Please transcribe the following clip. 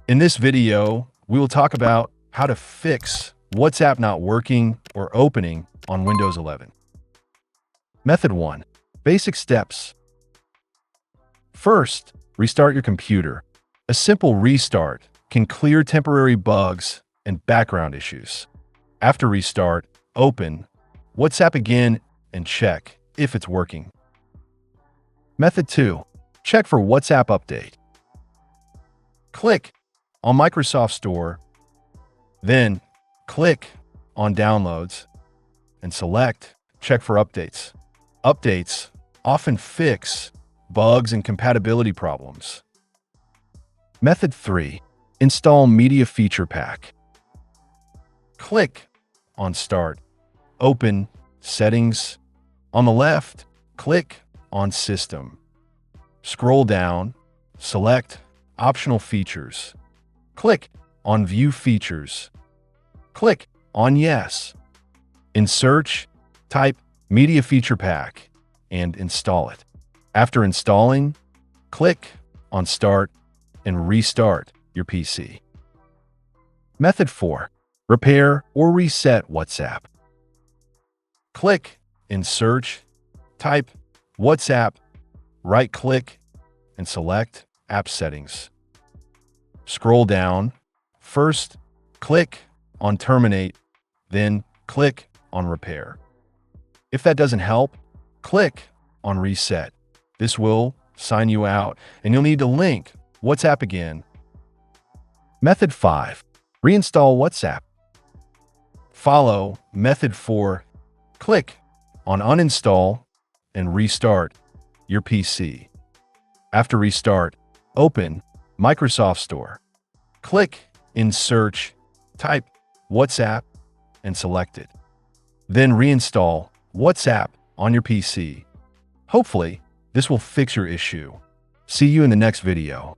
In this video, we will talk about how to fix WhatsApp not working or opening on Windows 11. Method 1. Basic steps. First, restart your computer. A simple restart can clear temporary bugs and background issues. After restart, open WhatsApp again and check if it's working. Method 2. Check for WhatsApp update. Click on Microsoft Store, then click on Downloads and select Check for Updates. Updates often fix bugs and compatibility problems. Method 3. Install Media Feature Pack. Click on Start. Open Settings. On the left, click on System. Scroll down, select Optional Features. Click on View Features. Click on Yes. In Search, type Media Feature Pack and install it. After installing, click on Start and restart your PC. Method 4. Repair or reset WhatsApp. Click in Search, type WhatsApp, right-click, and select App Settings. Scroll down. First, click on Terminate, then click on Repair. If that doesn't help, click on Reset. This will sign you out, and you'll need to link WhatsApp again. Method 5. Reinstall WhatsApp. Follow Method 4. Click on Uninstall and restart your PC. After restart, open Microsoft Store. Click in Search, type WhatsApp, and select it. Then reinstall WhatsApp on your PC. Hopefully, this will fix your issue. See you in the next video.